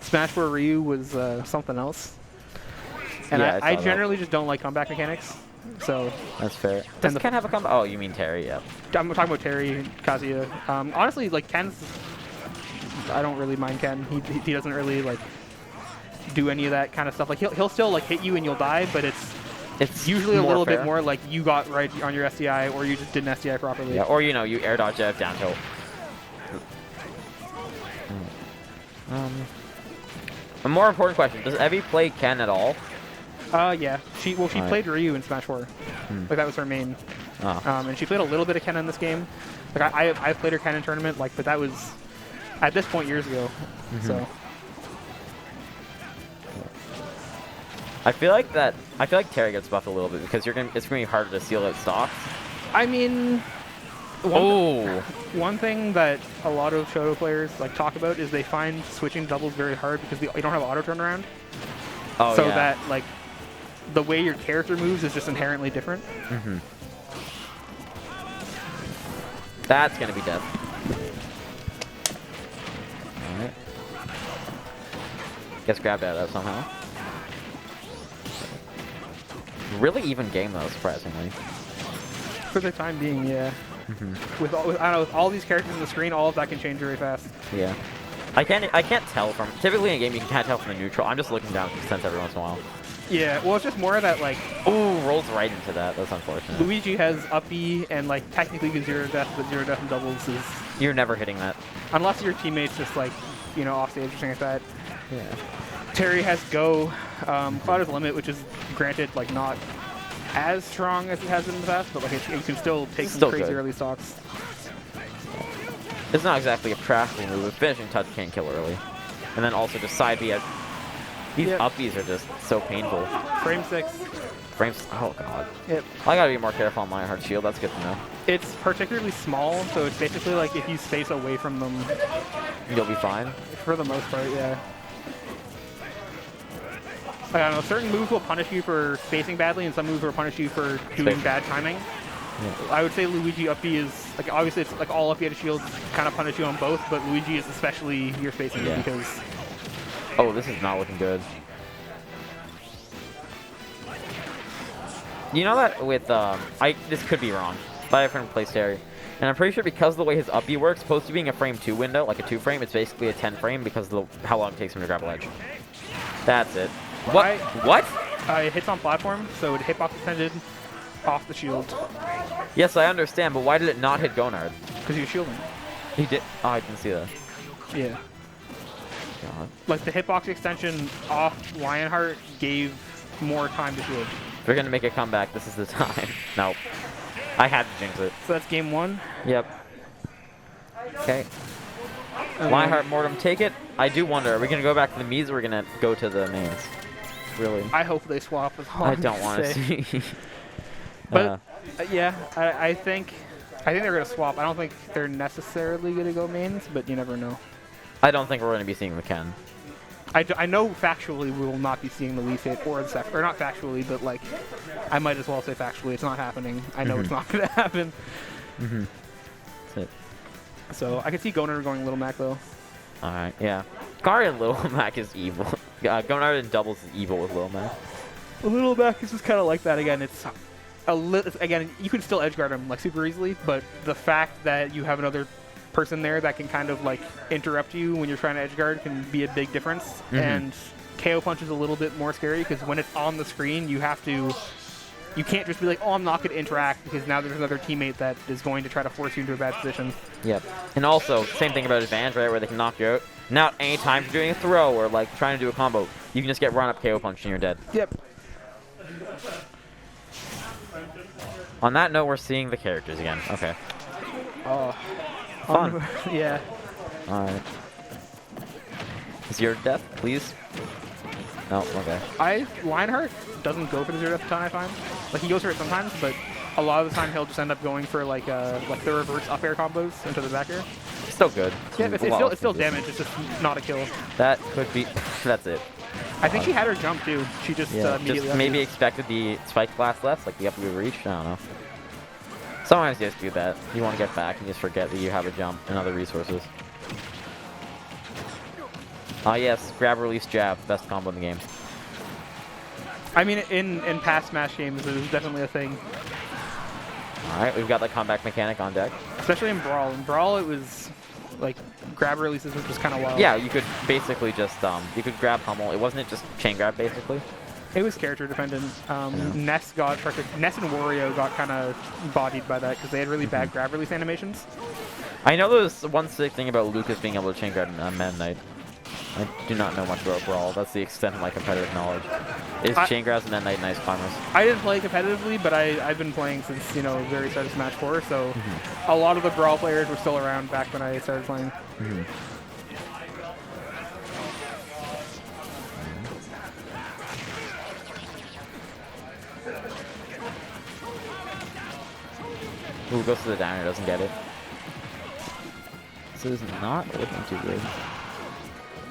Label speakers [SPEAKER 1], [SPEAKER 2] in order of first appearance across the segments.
[SPEAKER 1] Smash 4 Ryu was something else. And
[SPEAKER 2] Yeah,
[SPEAKER 1] I generally just don't like comeback mechanics. So
[SPEAKER 2] that's fair. Does Ken have a comeback? Oh, you mean Terry? Yeah.
[SPEAKER 1] I'm talking about Terry, Kazuya. Honestly, like Ken's, I don't really mind Ken. He doesn't really like do any of that kind of stuff. Like he'll still like hit you and you'll die, but it's usually a little bit more like you got right on your SDI or you just didn't SDI properly.
[SPEAKER 2] Yeah, or you know you air dodge it down tilt. A more important question: does Evy play Ken at all?
[SPEAKER 1] Yeah. She played Ryu in Smash 4. Like that was her main. And she played a little bit of Ken in this game. Like I played her Ken in tournament, like, but that was at this point years ago. So.
[SPEAKER 2] I feel like Terry gets buffed a little bit because it's gonna be harder to seal out stocks.
[SPEAKER 1] I mean, one thing that a lot of Shoto players like talk about is they find switching doubles very hard because you don't have auto turnaround.
[SPEAKER 2] Oh,
[SPEAKER 1] so
[SPEAKER 2] yeah.
[SPEAKER 1] that like the way your character moves is just inherently different.
[SPEAKER 2] That's gonna be death. All right. Gets grabbed out of that somehow. Really even game though, surprisingly.
[SPEAKER 1] For the time being, yeah. With all these characters on the screen, all of that can change very fast.
[SPEAKER 2] Yeah. I can't tell from typically in a game you can't tell from the neutral. I'm just looking down the sense every once in a while.
[SPEAKER 1] Yeah, well, it's just more that like.
[SPEAKER 2] Ooh, rolls right into that. That's unfortunate.
[SPEAKER 1] Luigi has up B and like technically the zero death, but zero death in doubles is.
[SPEAKER 2] You're never hitting that.
[SPEAKER 1] Unless your teammate's just like, off stage or something like that.
[SPEAKER 2] Yeah.
[SPEAKER 1] Terry has Go, Cloud is Limit, which is granted like not as strong as it has been in the past, but like you can still take some crazy early stocks.
[SPEAKER 2] It's not exactly a practical move. Finishing touch can't kill early, and then also just side B. These upbees are just so painful.
[SPEAKER 1] Frame 6.
[SPEAKER 2] Frames. Oh god.
[SPEAKER 1] Yep.
[SPEAKER 2] I gotta be more careful on Lyonheart shield. That's good to know.
[SPEAKER 1] It's particularly small, so it's basically like if you space away from them,
[SPEAKER 2] you'll be fine.
[SPEAKER 1] For the most part, yeah. I don't know, certain moves will punish you for spacing badly, and some moves will punish you for doing bad timing. Yeah. I would say Luigi up B is, like, obviously it's like all up B shields kind of punish you on both, but Luigi is especially your spacing because...
[SPEAKER 2] Oh, this is not looking good. You know that with, this could be wrong, but I have friend play Terry. And I'm pretty sure because of the way his up B works, opposed to being a frame 2 window, like a 2 frame, it's basically a 10 frame because of how long it takes him to grab a ledge. That's it. What? What?
[SPEAKER 1] It hits on platform, so it hitbox extended off the shield.
[SPEAKER 2] Yes, I understand, but why did it not hit GI0nard?
[SPEAKER 1] Because he was shielding.
[SPEAKER 2] He did? Oh, I didn't see that.
[SPEAKER 1] Yeah.
[SPEAKER 2] God.
[SPEAKER 1] Like, the hitbox extension off Lyonheart gave more time to shield.
[SPEAKER 2] If we're going to make a comeback, this is the time. Nope. I had to jinx it.
[SPEAKER 1] So that's game 1?
[SPEAKER 2] Yep. Okay. Lyonheart Mortem, take it. I do wonder, are we going to go back to the Mii's or are we going to go to the mains? Really?
[SPEAKER 1] I hope they swap.
[SPEAKER 2] I don't want to see.
[SPEAKER 1] But yeah, I think they're gonna swap. I don't think they're necessarily gonna go mains, but you never know.
[SPEAKER 2] I don't think we're gonna be seeing the Ken.
[SPEAKER 1] I know factually we will not be seeing the Wii Fit or the Seth, or not factually, but like I might as well say factually it's not happening. I know it's not gonna happen.
[SPEAKER 2] That's it.
[SPEAKER 1] So I could see GI0nard going Little Mac though.
[SPEAKER 2] All right, yeah. Kari and Little Mac is evil. GI0nard in doubles is evil with Little Mac.
[SPEAKER 1] Little Mac is just kind of like that again. It's again, you can still edgeguard him like super easily, but the fact that you have another person there that can kind of like interrupt you when you're trying to edgeguard can be a big difference. And KO punch is a little bit more scary because when it's on the screen, you can't just be like, oh, I'm not going to interact because now there's another teammate that is going to try to force you into a bad position.
[SPEAKER 2] Yep. And also, same thing about advantage, right, where they can knock you out. Now, anytime you're doing a throw or like trying to do a combo, you can just get run up KO punch and you're dead.
[SPEAKER 1] Yep.
[SPEAKER 2] On that note, we're seeing the characters again. Okay.
[SPEAKER 1] Oh.
[SPEAKER 2] Fun.
[SPEAKER 1] Yeah.
[SPEAKER 2] Alright. Is your death, please? No, okay.
[SPEAKER 1] Lyonheart doesn't go for the zero death ton, I find. Like, he goes for it sometimes, but a lot of the time he'll just end up going for like the reverse up air combos into the back air.
[SPEAKER 2] Still good.
[SPEAKER 1] Yeah, it's still damage, it's just not a kill.
[SPEAKER 2] That could be, that's it.
[SPEAKER 1] I think she had her jump too. She just immediately
[SPEAKER 2] just maybe expected the spike blast left, like the up reach. I don't know. Sometimes you just do that. You want to get back and just forget that you have a jump and other resources. Yes, grab, release, jab. Best combo in the game.
[SPEAKER 1] I mean, in past Smash games, it was definitely a thing.
[SPEAKER 2] Alright, we've got the comeback mechanic on deck.
[SPEAKER 1] Especially in Brawl. In Brawl, it was like grab releases was just kind of wild.
[SPEAKER 2] Yeah, you could basically just, you could grab pummel. It wasn't just chain grab, basically.
[SPEAKER 1] It was character dependent. Ness and Wario got kind of bodied by that because they had really bad grab release animations.
[SPEAKER 2] I know there's one sick thing about Lucas being able to chain grab Meta Knight. I do not know much about Brawl. That's the extent of my competitive knowledge. Is chain grabs and Meta Knight nice climbers? I
[SPEAKER 1] didn't play competitively, but I've been playing since, you know, the very start of Smash 4, so a lot of the Brawl players were still around back when I started playing.
[SPEAKER 2] Ooh, goes to the downer, doesn't get it. This is not looking too good.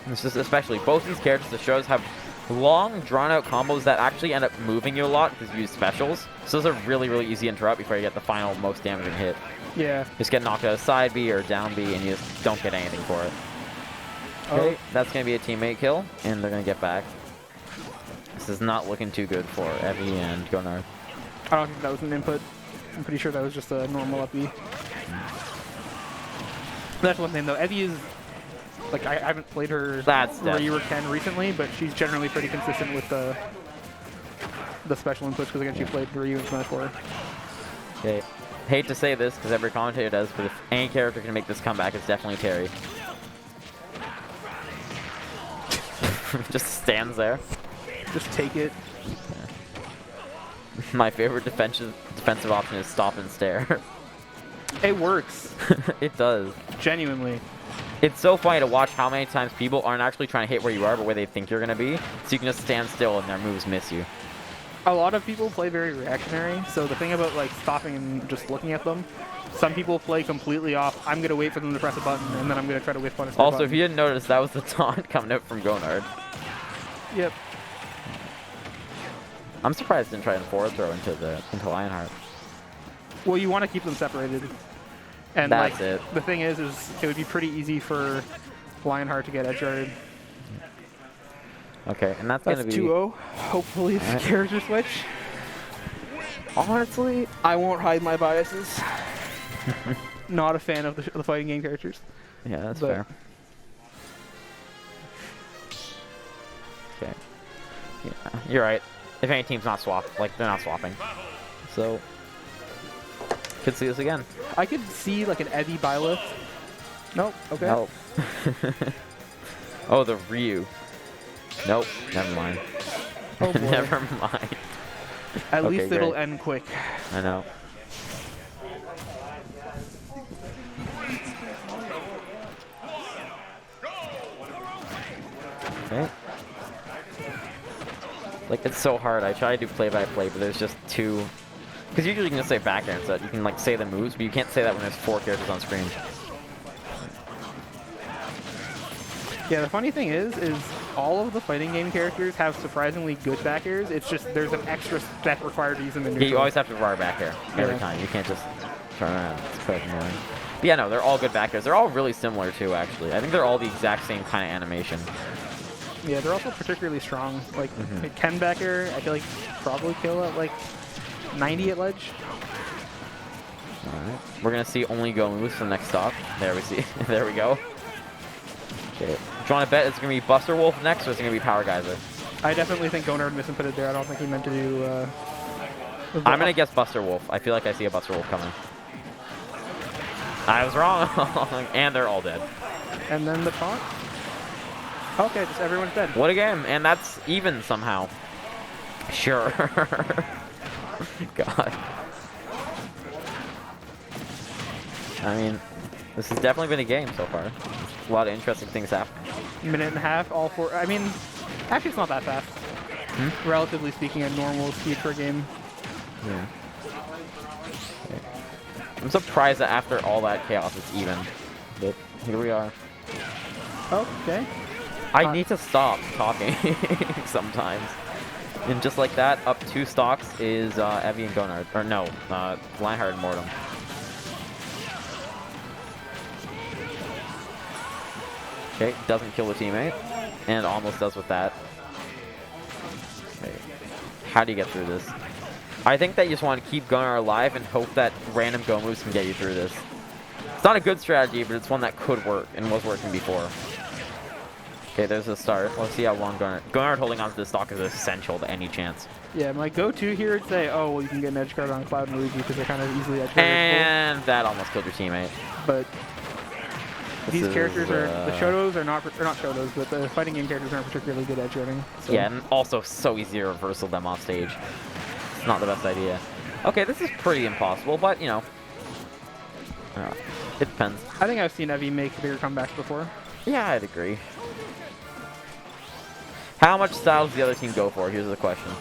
[SPEAKER 2] This is especially, both these characters, the shows have long, drawn-out combos that actually end up moving you a lot because you use specials. So those are really, really easy to interrupt before you get the final most damaging hit.
[SPEAKER 1] Yeah.
[SPEAKER 2] Just get knocked out of side B or down B and you just don't get anything for it. Okay, that's going to be a teammate kill, and they're going to get back. This is not looking too good for Evy and GIMB.
[SPEAKER 1] I don't think that was an input. I'm pretty sure that was just a normal up B. That's one thing though. Evy is, like, I haven't played her Ryu or Ken recently, but she's generally pretty consistent with the special inputs because again she played Ryu in Smash 4.
[SPEAKER 2] Okay. Hate to say this because every commentator does, but if any character can make this comeback, it's definitely Terry. Just stands there.
[SPEAKER 1] Just take it.
[SPEAKER 2] Yeah. My favorite defensive option is stop and stare.
[SPEAKER 1] It works.
[SPEAKER 2] It does.
[SPEAKER 1] Genuinely.
[SPEAKER 2] It's so funny to watch how many times people aren't actually trying to hit where you are, but where they think you're going to be. So you can just stand still and their moves miss you.
[SPEAKER 1] A lot of people play very reactionary. So the thing about like stopping and just looking at them, some people play completely off. I'm going to wait for them to press a button, and then I'm going to try to whiff punish.
[SPEAKER 2] Also, if you didn't notice, that was the taunt coming out from GIMB.
[SPEAKER 1] Yep.
[SPEAKER 2] I'm surprised it didn't try and forward throw into Lyonheart.
[SPEAKER 1] Well, you want to keep them separated. And
[SPEAKER 2] that's
[SPEAKER 1] like,
[SPEAKER 2] it.
[SPEAKER 1] The thing is it would be pretty easy for Lyonheart to get edge guarded.
[SPEAKER 2] Okay, and that's going to be
[SPEAKER 1] 2-0. Hopefully it's a character switch. Honestly, I won't hide my biases. Not a fan of the fighting game characters.
[SPEAKER 2] Yeah, that's fair. Okay. Yeah, you're right. If any team's not swapped, like, they're not swapping. So, could see this again.
[SPEAKER 1] I could see, like, an Evy Byleth. Nope, okay.
[SPEAKER 2] Nope. Oh, the Ryu. Nope, never mind.
[SPEAKER 1] Oh, boy.
[SPEAKER 2] Never mind.
[SPEAKER 1] At least it'll end quick.
[SPEAKER 2] I know. Okay. Like, it's so hard. I try to do play-by-play, but there's just too... Because usually you can just say back air instead. You can, like, say the moves, but you can't say that when there's 4 characters on screen.
[SPEAKER 1] Yeah, the funny thing is all of the fighting game characters have surprisingly good back airs. It's just there's an extra step required to use them in neutral.
[SPEAKER 2] Yeah, you always have to RAR back air every time. You can't just turn around. It's quite annoying. But yeah, no, they're all good back airs. They're all really similar, too, actually. I think they're all the exact same kind of animation.
[SPEAKER 1] Yeah, they're also particularly strong. Like, Ken back air, I feel like probably kill at, like, 90 at ledge.
[SPEAKER 2] Alright. We're going to see only go moves for the next stock. There we see. There we go. Okay. Do you want to bet it's going to be Buster Wolf next, or is it going to be Power Geyser?
[SPEAKER 1] I definitely think GIMB misinputted there. I don't think he meant to do...
[SPEAKER 2] I'm going to guess Buster Wolf. I feel like I see a Buster Wolf coming. I was wrong. And they're all dead.
[SPEAKER 1] And then the taunt? Okay, just everyone's dead.
[SPEAKER 2] What a game. And that's even somehow. Sure. God. I mean, this has definitely been a game so far. A lot of interesting things happen.
[SPEAKER 1] Minute and a half, all 4. I mean, actually, it's not that fast. Relatively speaking, a normal speed for a game.
[SPEAKER 2] Yeah. Okay. I'm surprised that after all that chaos, it's even. But here we are.
[SPEAKER 1] Okay.
[SPEAKER 2] I need to stop talking sometimes. And just like that, up 2 stocks is Evy and G0nard. Or no, Lyonheart Mortem. Okay, doesn't kill the teammate. and almost does with that. Wait. How do you get through this? I think that you just want to keep GI0nard alive and hope that random go moves can get you through this. It's not a good strategy, but it's one that could work and was working before. Okay, there's a start. Let's see how long GI0nard holding on to this stock is essential to any chance.
[SPEAKER 1] Yeah, my go-to here would say, oh, well, you can get an edge guard on Cloud and Luigi because they're kind of easily edge guardable.
[SPEAKER 2] And that almost killed your teammate.
[SPEAKER 1] But these characters are, the Shotos are not Shotos, but the fighting game characters aren't particularly good edge guarding. So. Yeah,
[SPEAKER 2] and also so easy to reversal them off stage. It's not the best idea. Okay, this is pretty impossible, but, you know, it depends.
[SPEAKER 1] I think I've seen Evy make bigger comebacks before.
[SPEAKER 2] Yeah, I'd agree. How much style does the other team go for? Here's the question.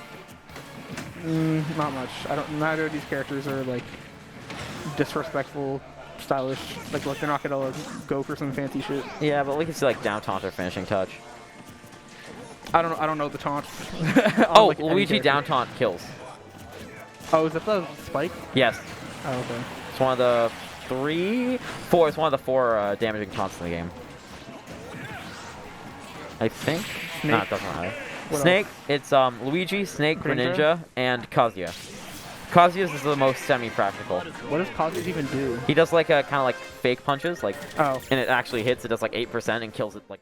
[SPEAKER 1] Not much. Neither of these characters are like disrespectful, stylish. Like they're not gonna go for some fancy shit.
[SPEAKER 2] Yeah, but we can see like down taunt or finishing touch.
[SPEAKER 1] I don't know the taunts.
[SPEAKER 2] Oh,
[SPEAKER 1] like,
[SPEAKER 2] Luigi down taunt kills.
[SPEAKER 1] Oh, is that the spike?
[SPEAKER 2] Yes.
[SPEAKER 1] Oh, okay.
[SPEAKER 2] It's one of the four. It's one of the 4 damaging taunts in the game. I think.
[SPEAKER 1] Snake?
[SPEAKER 2] No, it doesn't matter.
[SPEAKER 1] What
[SPEAKER 2] Snake.
[SPEAKER 1] else?
[SPEAKER 2] It's Luigi, Snake, Greninja, and Kazuya. Kazuya's is the most semi-practical.
[SPEAKER 1] What does Kazuya even do?
[SPEAKER 2] He does like a kind of like fake punches, like,
[SPEAKER 1] oh,
[SPEAKER 2] and it actually hits. It does like 8% and kills it like.